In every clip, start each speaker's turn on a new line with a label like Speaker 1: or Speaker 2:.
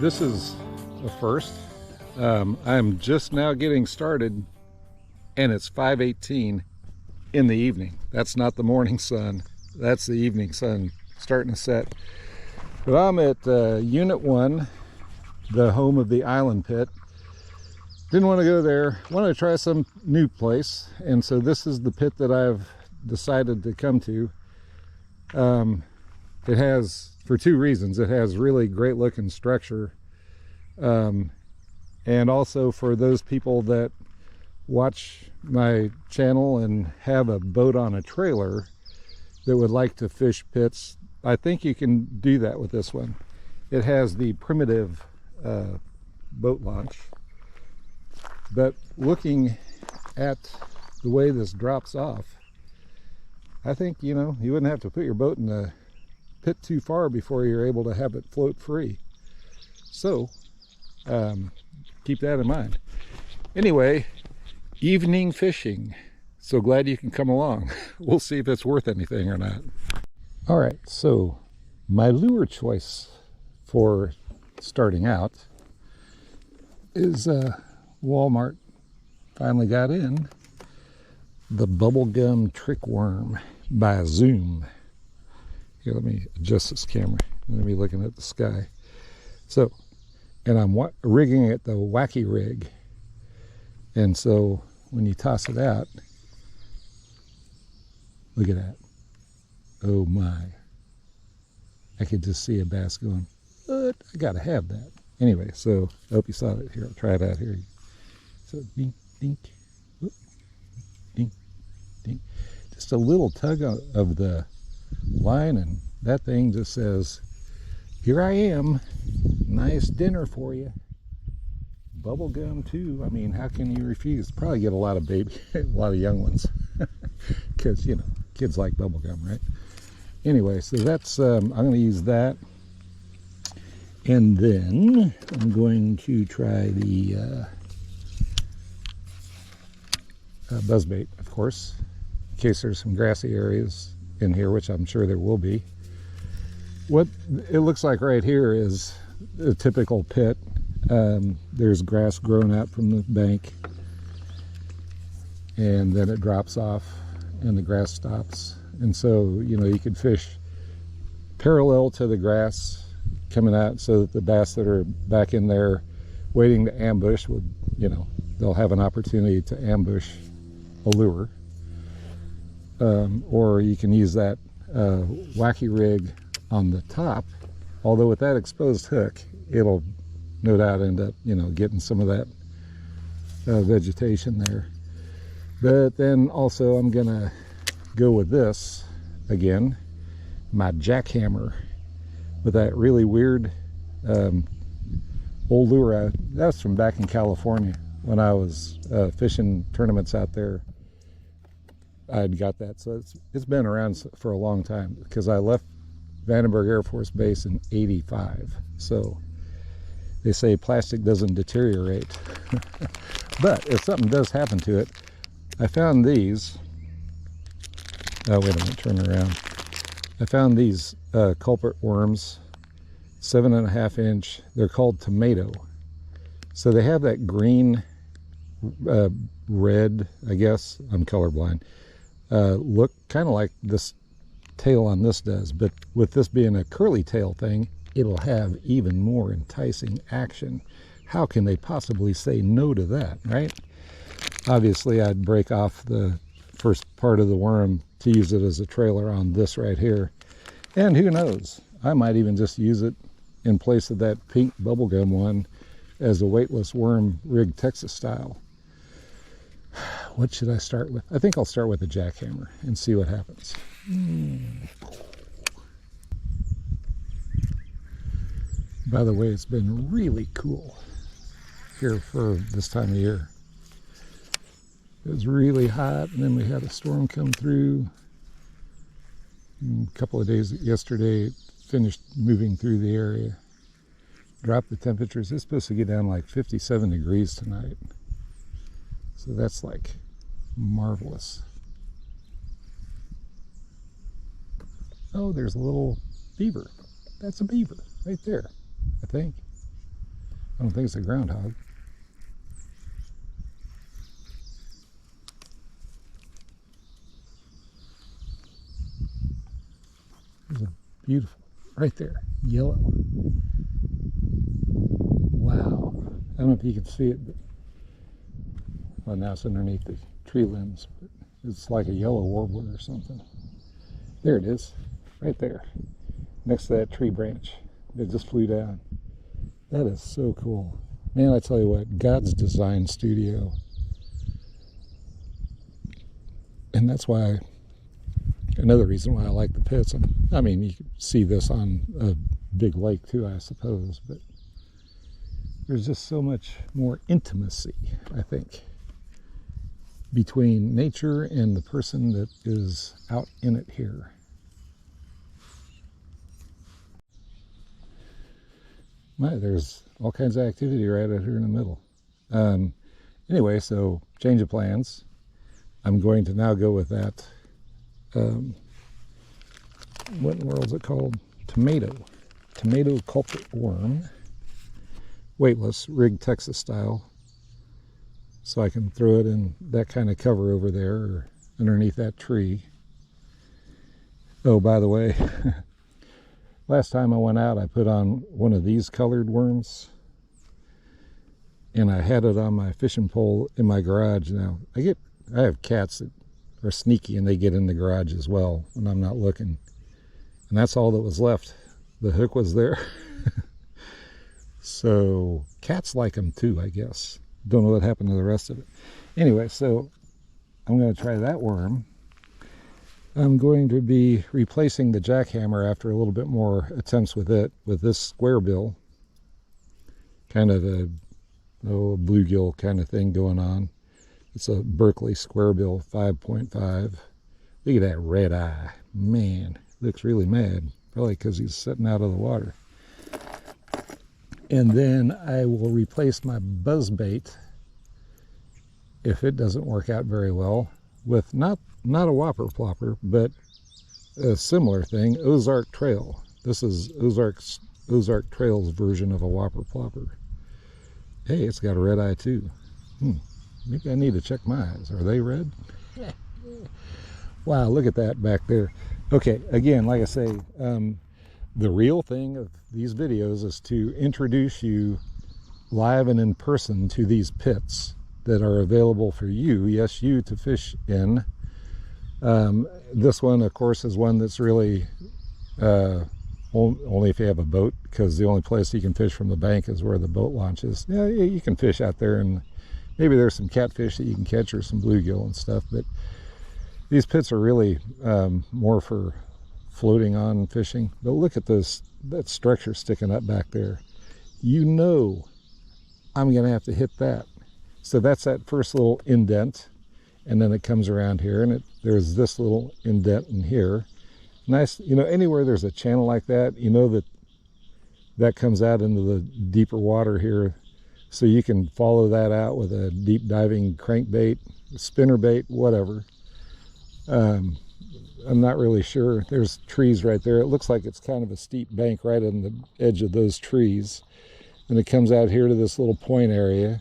Speaker 1: this is a first. I'm just now getting started, and it's 5:18 in the evening. That's not the morning sun, that's the evening sun starting to set. But I'm at Unit 1, the home of the island pit. Didn't want to go there, wanted to try some new place, and so this is the pit that I've decided to come to. It has, for two reasons, it has really great looking structure, and also for those people that watch my channel and have a boat on a trailer that would like to fish pits, I think you can do that with this one. It has the primitive boat launch, but looking at the way this drops off, I think, you know, you wouldn't have to put your boat in the pit too far before you're able to have it float free. So keep that in mind. Anyway, evening fishing. So glad you can come along. We'll see if it's worth anything or not. All right, so my lure choice for starting out is Walmart finally got in the bubblegum trick worm by Zoom. Here, let me adjust this camera. Let me looking at the sky. So, and I'm rigging it the wacky rig. And so when you toss it out, look at that. Oh my. I could just see a bass going, but I gotta have that. Anyway, so I hope you saw it here. I'll try it out here. So dink, dink, whoop, dink, dink. Just a little tug of the line and that thing just says, here I am, nice dinner for you. Bubble gum too. I mean, how can you refuse? Probably get a lot of a lot of young ones, because you know, kids like bubble gum, right? Anyway, so that's I'm going to use that, and then I'm going to try the buzzbait, of course, in case there's some grassy areas in here, which I'm sure there will be. What it looks like right here is a typical pit. There's grass growing out from the bank, and then it drops off and the grass stops, and so, you know, you could fish parallel to the grass coming out, so that the bass that are back in there waiting to ambush would, you know, they'll have an opportunity to ambush a lure. Or you can use that wacky rig on the top, although with that exposed hook, it'll no doubt end up, you know, getting some of that vegetation there. But then also I'm gonna go with this again, my jackhammer, with that really weird old lure. That's from back in California when I was fishing tournaments out there. I'd got that, so it's been around for a long time, because I left Vandenberg Air Force Base in '85. So they say plastic doesn't deteriorate. But if something does happen to it, I found these. Oh, wait a minute, turn around. I found these culprit worms, 7.5 inch. They're called tomato. So they have that green, red, I guess, I'm colorblind, look kind of like this tail on this does, but with this being a curly tail thing, it'll have even more enticing action. How can they possibly say no to that, right? Obviously, I'd break off the first part of the worm to use it as a trailer on this right here. And who knows, I might even just use it in place of that pink bubblegum one as a weightless worm rig, Texas style. What should I start with? I think I'll start with a jackhammer and see what happens. By the way, it's been really cool here for this time of year. It was really hot, and then we had a storm come through. And a couple of days yesterday, it finished moving through the area. Dropped the temperatures. It's supposed to get down like 57 degrees tonight. So that's like marvelous. Oh, there's a little beaver. That's a beaver right there, I think. I don't think it's a groundhog. There's a beautiful, right there, yellow. Wow. I don't know if you can see it, but well, now it's underneath the tree limbs, but it's like a yellow warbler or something. There it is, right there, next to that tree branch that just flew down. That is so cool. Man, I tell you what, God's design studio. And that's why, another reason why I like the pits. I mean, you can see this on a big lake too, I suppose, but there's just so much more intimacy, I think, between nature and the person that is out in it here. There's all kinds of activity right out here in the middle. Anyway, so change of plans. I'm going to now go with that, what in the world is it called? Tomato culprit worm. Weightless, rigged Texas style. So I can throw it in that kind of cover over there or underneath that tree. Oh, by the way, last time I went out, I put on one of these colored worms, and I had it on my fishing pole in my garage. Now, I have cats that are sneaky, and they get in the garage as well when I'm not looking. And that's all that was left. The hook was there. So, cats like them too, I guess. Don't know what happened to the rest of it. Anyway, so I'm going to try that worm. I'm going to be replacing the jackhammer after a little bit more attempts with it, with this square bill. Kind of a bluegill kind of thing going on. It's a Berkeley square bill 5.5. Look at that red eye. Man, looks really mad. Probably because he's sitting out of the water. And then I will replace my buzzbait, if it doesn't work out very well, with not a whopper plopper, but a similar thing, Ozark Trail. This is Ozark Trail's version of a whopper plopper. Hey, it's got a red eye too. Maybe I need to check my eyes. Are they red? Wow, look at that back there. Okay, again, like I say, the real thing of these videos is to introduce you live and in person to these pits that are available for you, yes, you, to fish in. This one, of course, is one that's really only if you have a boat, because the only place you can fish from the bank is where the boat launches. Yeah, you can fish out there, and maybe there's some catfish that you can catch or some bluegill and stuff, but these pits are really more for floating on fishing. But look at that structure sticking up back there. You know I'm gonna have to hit that. So that's that first little indent, and then it comes around here, and there's this little indent in here. Nice, you know, anywhere there's a channel like that, you know that comes out into the deeper water here, so you can follow that out with a deep diving crankbait, spinnerbait, whatever. I'm not really sure. There's trees right there. It looks like it's kind of a steep bank right on the edge of those trees. And it comes out here to this little point area,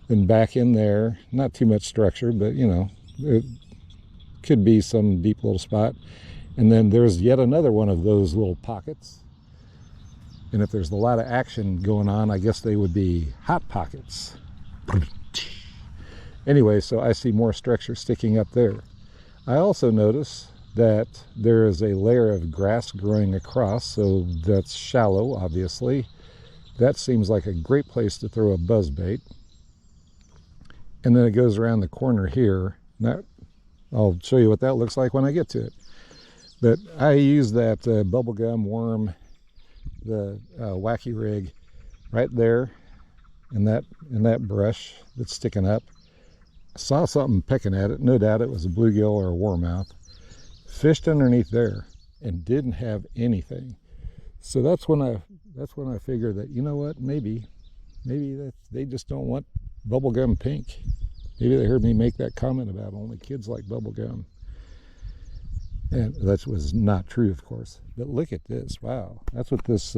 Speaker 1: then back in there. Not too much structure, but you know, it could be some deep little spot. And then there's yet another one of those little pockets. And if there's a lot of action going on, I guess they would be hot pockets. Anyway, so I see more structure sticking up there. I also notice that there is a layer of grass growing across, so that's shallow, obviously. That seems like a great place to throw a buzzbait. And then it goes around the corner here. Now, I'll show you what that looks like when I get to it. But I use that bubblegum worm, the wacky rig, right there in that brush that's sticking up. I saw something pecking at it. No doubt it was a bluegill or a warmouth. Fished underneath there and didn't have anything. So that's when I figured that, you know what, maybe they just don't want bubblegum pink. Maybe they heard me make that comment about only kids like bubblegum. And that was not true, of course. But look at this. Wow. That's what this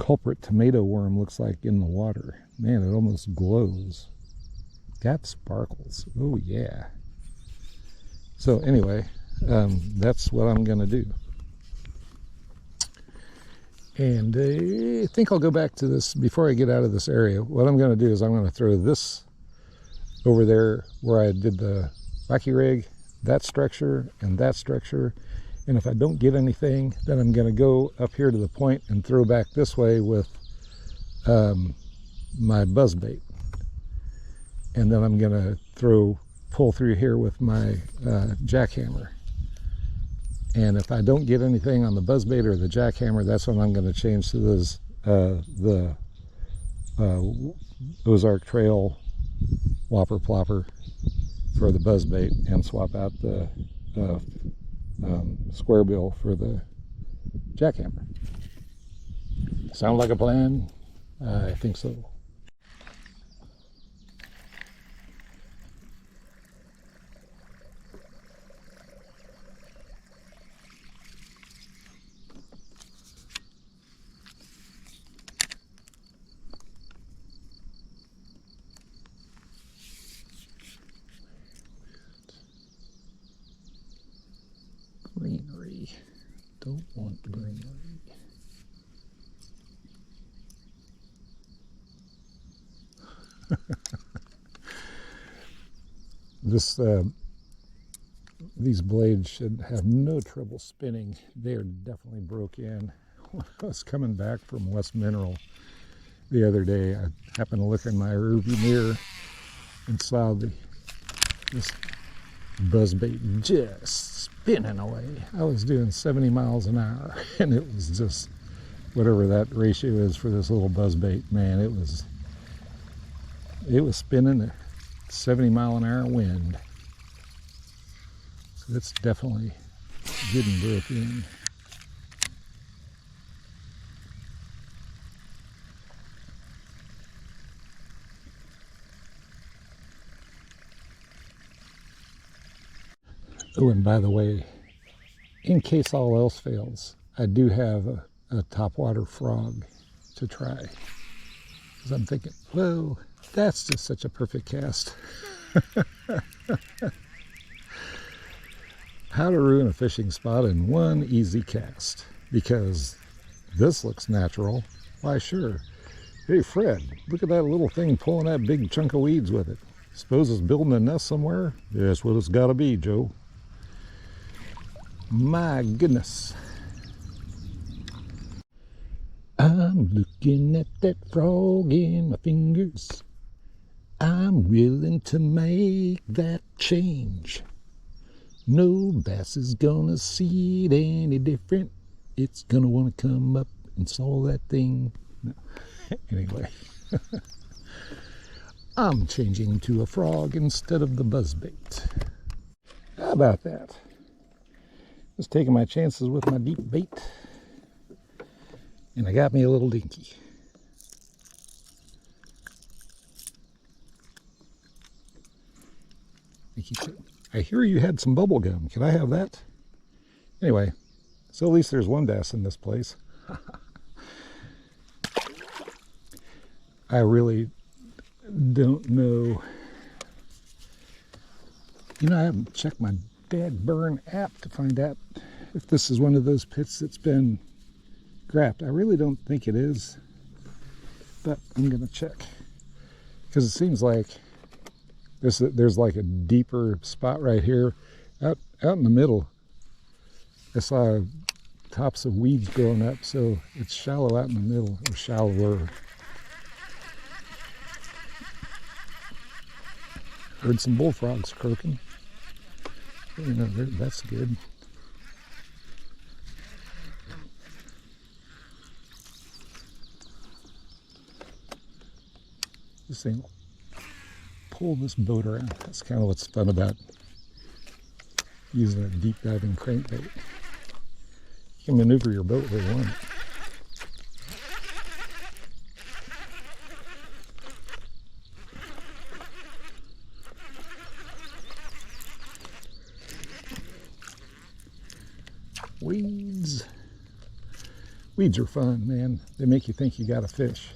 Speaker 1: culprit tomato worm looks like in the water. Man, it almost glows. Got sparkles. Oh yeah. So anyway, that's what I'm gonna do. And I think I'll go back to this before I get out of this area. What I'm gonna do is I'm gonna throw this over there where I did the wacky rig, that structure and that structure. And if I don't get anything, then I'm going to go up here to the point and throw back this way with my buzz bait. And then I'm going to pull through here with my jackhammer. And if I don't get anything on the buzz bait or the jackhammer, that's when I'm going to change to those the Ozark Trail Whopper Plopper for the buzz bait and swap out the square bill for the jackhammer. Sound like a plan? I think so. Greenery. Don't want greenery. These blades should have no trouble spinning. They are definitely broke in. When I was coming back from West Mineral the other day, I happened to look in my rearview mirror and saw this buzzbait just spinning away. I was doing 70 miles an hour, and it was just whatever that ratio is for this little buzzbait. Man, it was spinning at 70 mile an hour wind. So it's definitely getting broke in. Oh, and by the way, in case all else fails, I do have a topwater frog to try. Because I'm thinking, whoa, that's just such a perfect cast. How to ruin a fishing spot in one easy cast. Because this looks natural. Why, sure. Hey, Fred, look at that little thing pulling that big chunk of weeds with it. Suppose it's building a nest somewhere? Yeah, that's what it's got to be, Joe. My goodness. I'm looking at that frog in my fingers. I'm willing to make that change. No bass is gonna see it any different. It's gonna want to come up and swallow that thing. No. Anyway. I'm changing to a frog instead of the buzzbait. How about that? Just taking my chances with my deep bait. And I got me a little dinky. I hear you had some bubble gum. Can I have that? Anyway, so at least there's one bass in this place. I really don't know. You know, I haven't checked my Dad Burn app to find out if this is one of those pits that's been grabbed. I really don't think it is, but I'm gonna check because it seems like there's like a deeper spot right here out in the middle. I saw tops of weeds growing up, so it's shallow out in the middle, or shallower. Heard some bullfrogs croaking. You know, that's good. This thing will pull this boat around. That's kind of what's fun about using a deep diving crankbait. You can maneuver your boat where you want it. Weeds are fun, man. They make you think you got a fish,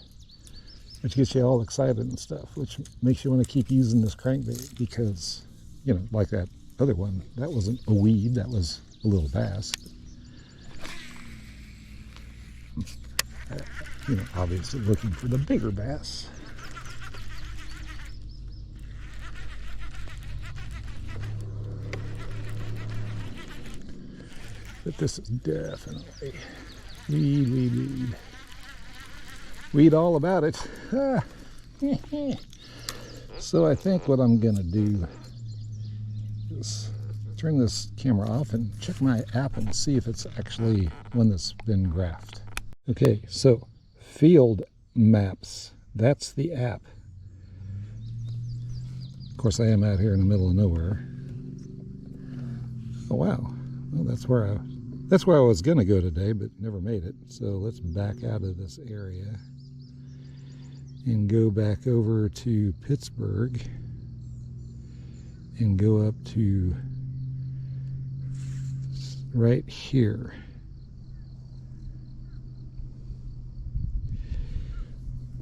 Speaker 1: which gets you all excited and stuff, which makes you want to keep using this crankbait because, you know, like that other one, that wasn't a weed, that was a little bass. You know, obviously looking for the bigger bass. But this is definitely weed. Weed all about it. So I think what I'm gonna do is turn this camera off and check my app and see if it's actually one that's been graphed. Okay, so Field Maps, that's the app. Of course, I am out here in the middle of nowhere. Oh wow, well, that's where I was gonna go today, but never made it. So let's back out of this area and go back over to Pittsburgh and go up to right here.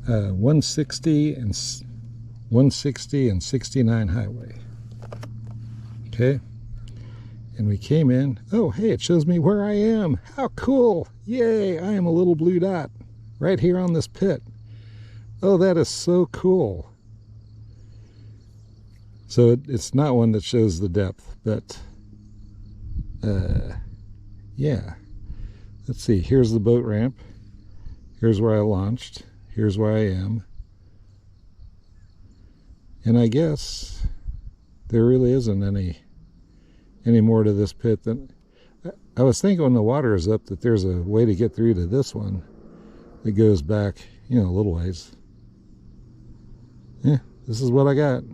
Speaker 1: Uh, 160 and 69 highway. Okay. And we came in. Oh, hey, it shows me where I am. How cool. Yay, I am a little blue dot right here on this pit. Oh, that is so cool. So it's not one that shows the depth, but yeah. Let's see, here's the boat ramp. Here's where I launched. Here's where I am. And I guess there really isn't any more to this pit than I was thinking when the water is up that there's a way to get through to this one that goes back, you know, a little ways. Yeah, this is what I got.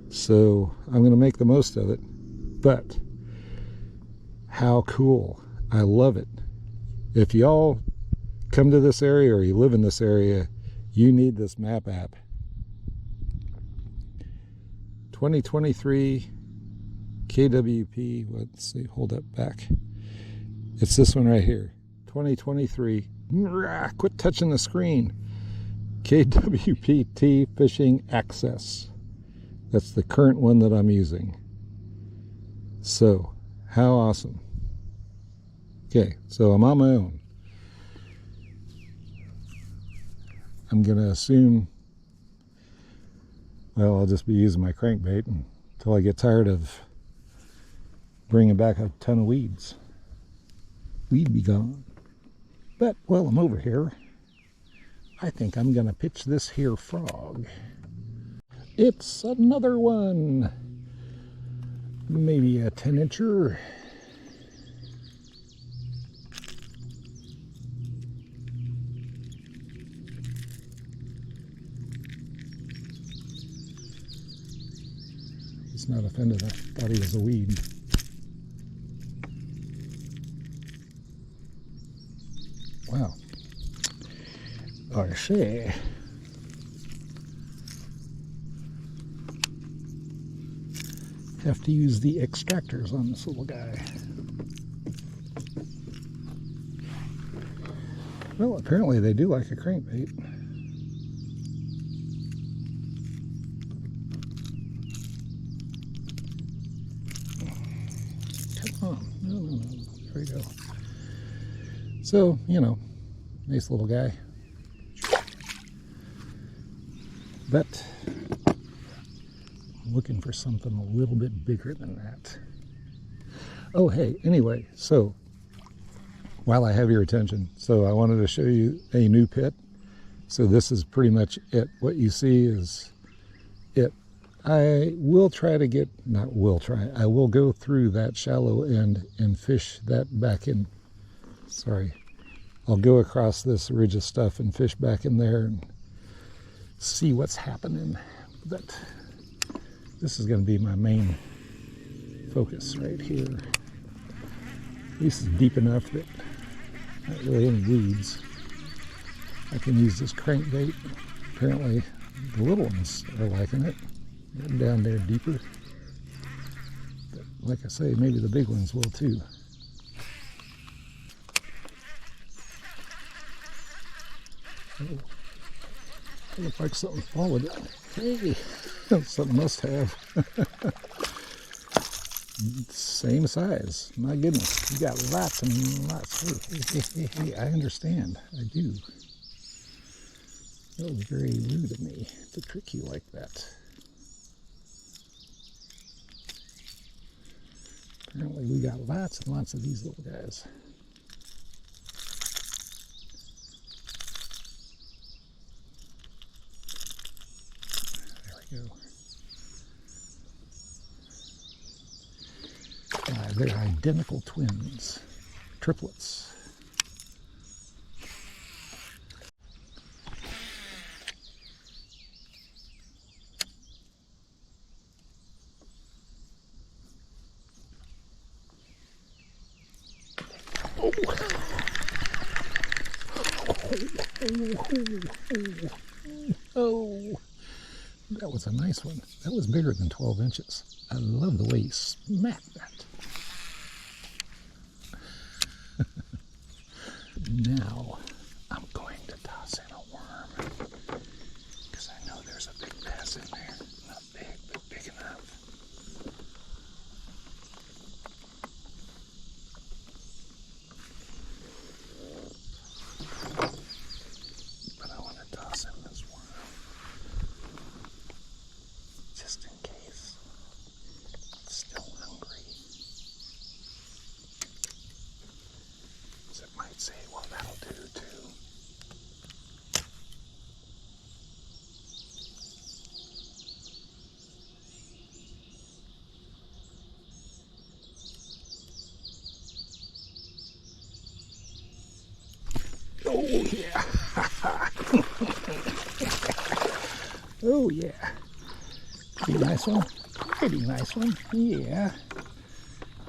Speaker 1: So I'm going to make the most of it. But how cool. I love it. If y'all come to this area or you live in this area, you need this map app. 2023 KWP, let's see, hold up back. It's this one right here. 2023, quit touching the screen. KWPT Fishing Access. That's the current one that I'm using. So, how awesome. Okay, so I'm on my own. I'm going to assume, well, I'll just be using my crankbait until I get tired of bringing back a ton of weeds. Weed be gone. But while I'm over here, I think I'm going to pitch this here frog. It's another one. Maybe a 10-incher. He's not offended. I thought he was a weed. Wow. I see. Have to use the extractors on this little guy. Well, apparently they do like a crankbait. Come on. No. There we go. So, you know, nice little guy. But I'm looking for something a little bit bigger than that. Oh, hey, anyway, so while I have your attention, so I wanted to show you a new pit. So this is pretty much it. What you see is it. I will try to get, not will try, I will go through that shallow end and fish that back in. Sorry. I'll go across this ridge of stuff and fish back in there and see what's happening. But this is going to be my main focus right here. At least it's deep enough that not really any weeds. I can use this crankbait. Apparently the little ones are liking it. Getting down there deeper. But like I say, maybe the big ones will too. It looked like something followed it. Hey, something must have. Same size. My goodness, you got lots and lots. Hey, I understand. I do. That was very rude of me to trick you like that. Apparently we got lots and lots of these little guys. There we go. They're identical twins, triplets. Oh, that was a nice one. That was bigger than 12 inches. I love the way you smacked that. Now, I'm going to toss in a worm, because I know there's a big bass in there. Not big, but big enough. But I want to toss in this worm, just in case it's still hungry. So it might say, well, that'll do too. Oh yeah. Oh yeah. Pretty nice one. Pretty nice one. Yeah.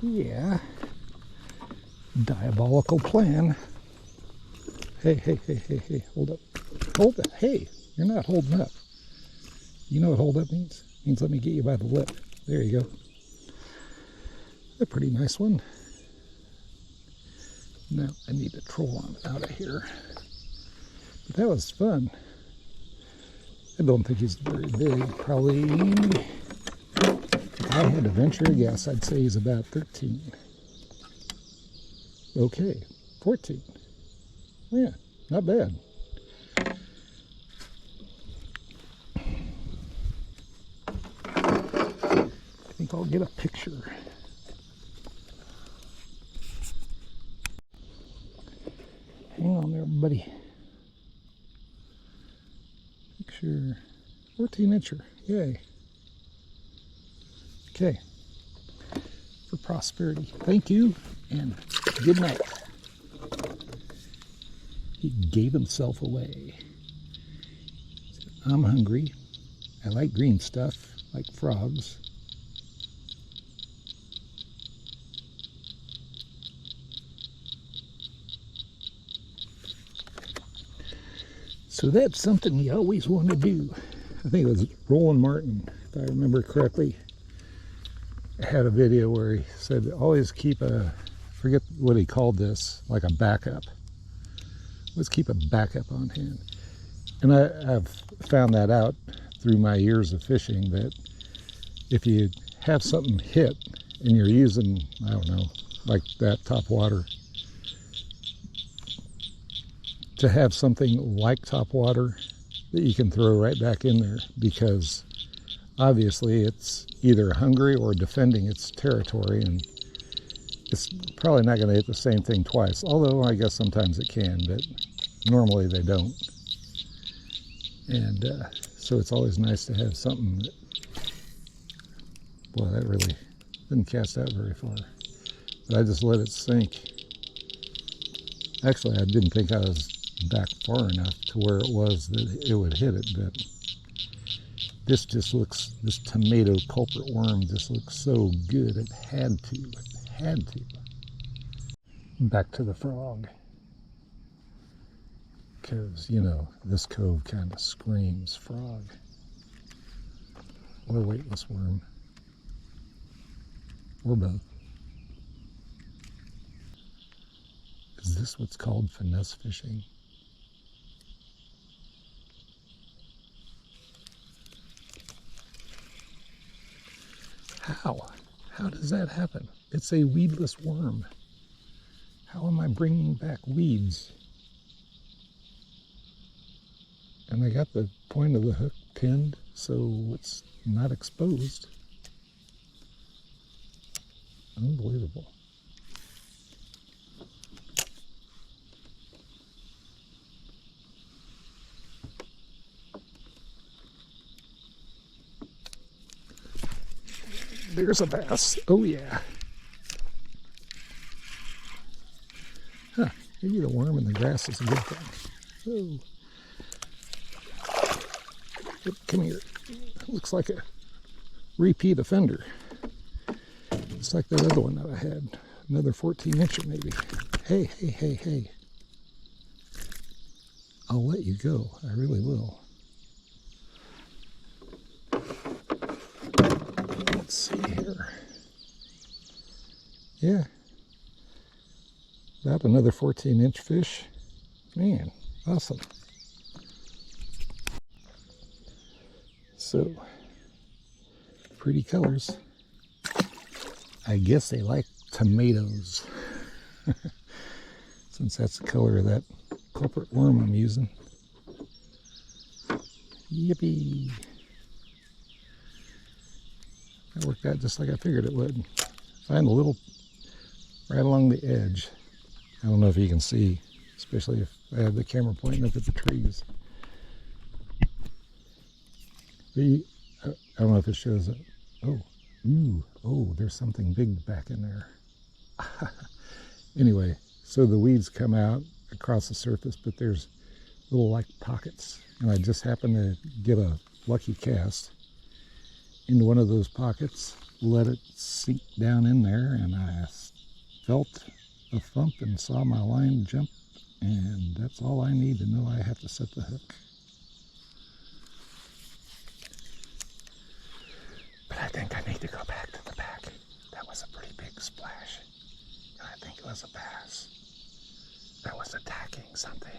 Speaker 1: Yeah. Diabolical plan. Hey, hey, hey, hey, hey, hold up. Hold up. Hey, you're not holding up. You know what hold up means? It means let me get you by the lip. There you go. A pretty nice one. Now I need to troll on out of here. But that was fun. I don't think he's very big. Probably, if I had to venture a guess, I'd say he's about 13. Okay, 14. Yeah, not bad. I think I'll get a picture. Hang on there, buddy. Picture. 14-incher. Yay. Okay. For prosperity. Thank you, and good night. He gave himself away. I'm hungry. I like green stuff, like frogs. So that's something you always want to do. I think it was Roland Martin, if I remember correctly, had a video where he said always keep a, forget what he called this, like a backup. Let's keep a backup on hand. And I've found that out through my years of fishing, that if you have something hit and you're using, I don't know, like that top water, to have something like top water that you can throw right back in there, because obviously it's either hungry or defending its territory, and it's probably not going to hit the same thing twice, although I guess sometimes it can, but normally they don't. And so it's always nice to have something that, well, that really didn't cast out very far, but I just let it sink. Actually, I didn't think I was back far enough to where it was that it would hit it, but this just looks, this tomato culprit worm just looks so good. It had to. It had to. Back to the frog. Because, you know, this cove kind of screams frog. Or weightless worm. Or both. Is this what's called finesse fishing? How? How does that happen? It's a weedless worm. How am I bringing back weeds? And I got the point of the hook pinned so it's not exposed. Unbelievable. There's a bass. Oh yeah. Huh. Maybe the worm in the grass is a good thing. Oh. Come here. Looks like a repeat offender. It's like that other one that I had. Another 14-incher maybe. Hey, hey, hey, hey. I'll let you go. I really will. Let's see here. Yeah. About another 14-inch fish. Man, awesome. So, pretty colors. I guess they like tomatoes. Since that's the color of that culprit worm I'm using. Yippee! That worked out just like I figured it would. Find a little right along the edge. I don't know if you can see, especially if I have the camera pointing up at the trees. I don't know if it shows up. Oh, oh, there's something big back in there. Anyway, so the weeds come out across the surface, but there's little like pockets. And I just happened to get a lucky cast into one of those pockets, let it sink down in there, and I felt a thump and saw my line jump, and that's all I need to know I have to set the hook. But I think I need to go back to the back. That was a pretty big splash. And I think it was a bass that was attacking something.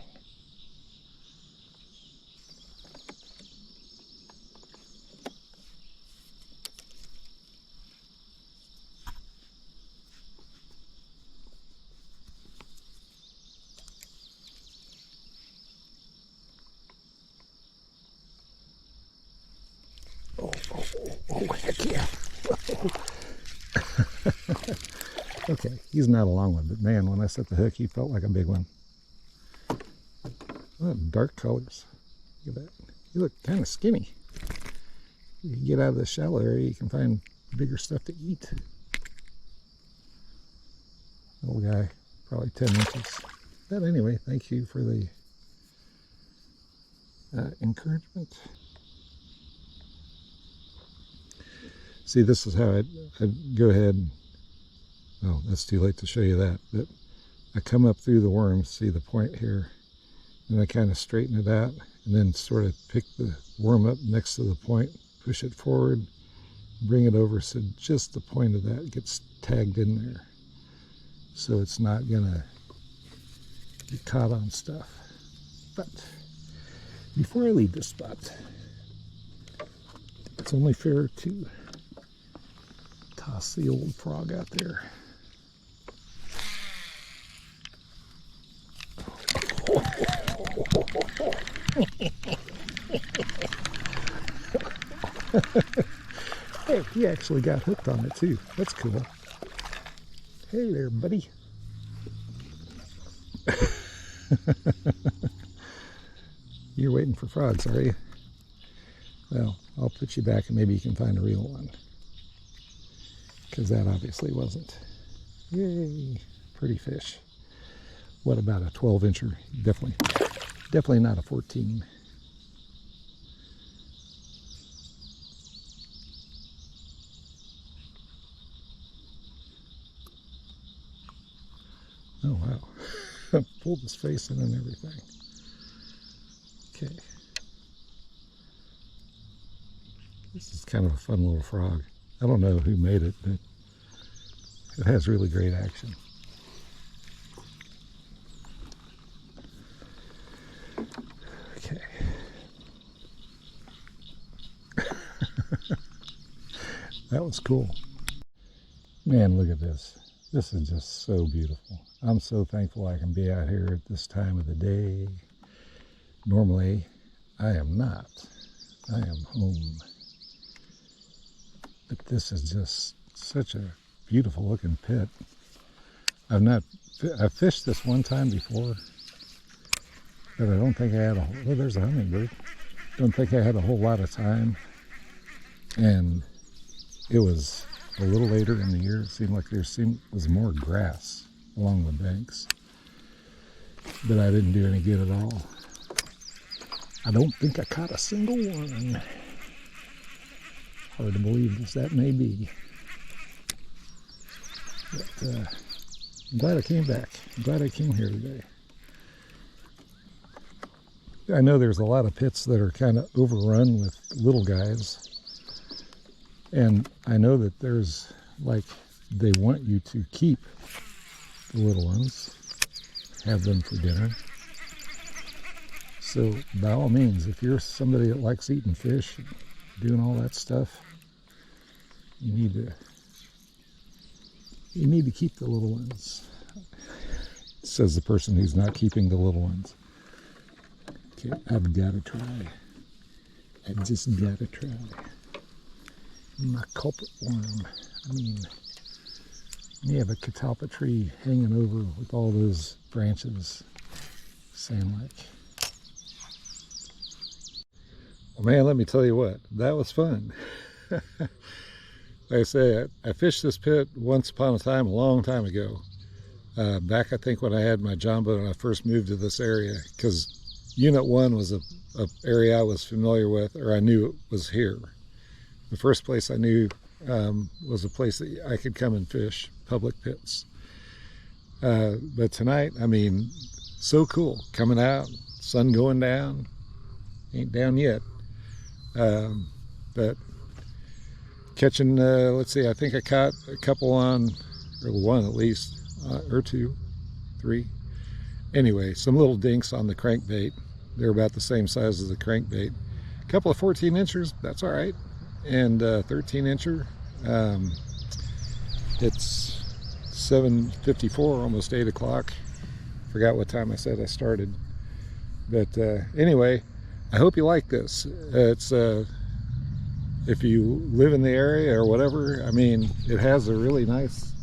Speaker 1: Oh, heck yeah. Okay, he's not a long one, but man, when I set the hook, he felt like a big one. Oh, dark colors. Look at that. You look kind of skinny. You get out of the shallow area, you can find bigger stuff to eat. Little guy, probably 10 inches. But anyway, thank you for the encouragement. See, this is how I'd go ahead and, oh, that's too late to show you that, but I come up through the worm, see the point here, and I kind of straighten it out, and then sort of pick the worm up next to the point, push it forward, bring it over, so just the point of that gets tagged in there, so it's not gonna get caught on stuff. But before I leave this spot, it's only fair to toss the old frog out there. Hey, he actually got hooked on it too. That's cool. Hey there, buddy. You're waiting for frogs, are you? Well, I'll put you back and maybe you can find a real one. Because that obviously wasn't. Yay, pretty fish. What about a 12-incher? Definitely not a 14. Oh wow, pulled his face in and everything. Okay. This is kind of a fun little frog. I don't know who made it, but it has really great action. Okay. That was cool. Man, look at this. This is just so beautiful. I'm so thankful I can be out here at this time of the day. Normally, I am not. I am home. But this is just such a beautiful looking pit. I've fished this one time before, but I don't think I had oh, there's a hummingbird. Don't think I had a whole lot of time. And it was a little later in the year. It seemed like there was more grass along the banks, but I didn't do any good at all. I don't think I caught a single one. Hard to believe as that may be. But I'm glad I came back. I'm glad I came here today. I know there's a lot of pits that are kind of overrun with little guys. And I know that there's, like, they want you to keep the little ones, have them for dinner. So by all means, if you're somebody that likes eating fish, doing all that stuff, you need to keep the little ones, says the person who's not keeping the little ones. Okay, I've got to try. I just got to try. My culprit worm. I mean, you have a catalpa tree hanging over with all those branches. Sound like. Well, man, let me tell you what, that was fun. Like I say, I fished this pit once upon a time, a long time ago. Back, I think, when I had my John boat and I first moved to this area, because Unit 1 was a area I was familiar with, or I knew it was here. The first place I knew was a place that I could come and fish, public pits. But tonight, I mean, so cool. Coming out, sun going down. Ain't down yet. But catching, let's see, I think I caught a couple on, or one at least, or two, three. Anyway, some little dinks on the crankbait. They're about the same size as the crankbait. A couple of 14 inchers, that's all right. And 13 incher. It's 7:54, almost 8 o'clock. Forgot what time I said I started. But anyway, I hope you like this. It's if you live in the area or whatever, I mean, it has a really nice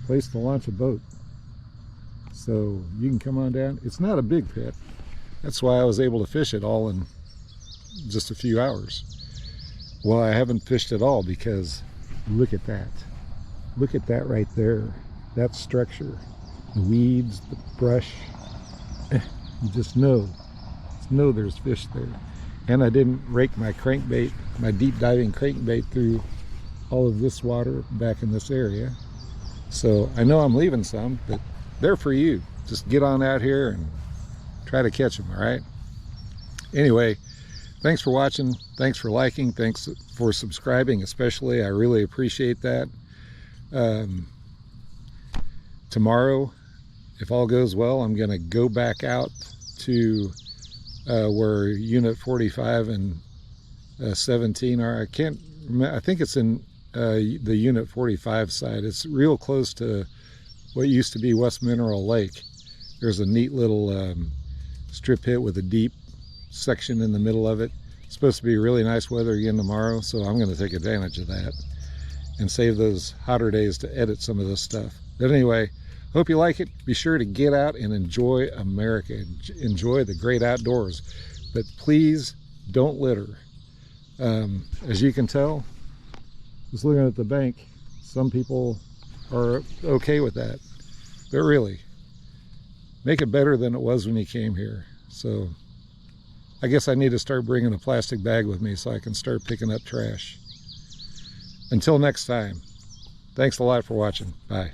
Speaker 1: place to launch a boat. So you can come on down. It's not a big pit. That's why I was able to fish it all in just a few hours. Well, I haven't fished at all because look at that. Look at that right there. That structure. The weeds, the brush. You just know there's fish there. And I didn't rake my crankbait, my deep diving crankbait through all of this water back in this area. So I know I'm leaving some, but they're for you. Just get on out here and try to catch them, all right? Anyway, thanks for watching. Thanks for liking. Thanks for subscribing, especially. I really appreciate that. Tomorrow, if all goes well, I'm going to go back out to where Unit 45 and 17 are. I can't remember. I think it's in the Unit 45 side. It's real close to what used to be West Mineral Lake. There's a neat little strip pit with a deep section in the middle of it. It's supposed to be really nice weather again tomorrow, so I'm going to take advantage of that and save those hotter days to edit some of this stuff. But anyway, hope you like it. Be sure to get out and enjoy America. Enjoy the great outdoors. But please don't litter. As you can tell, just looking at the bank, some people are okay with that. But really, make it better than it was when you came here. So I guess I need to start bringing a plastic bag with me so I can start picking up trash. Until next time, thanks a lot for watching. Bye.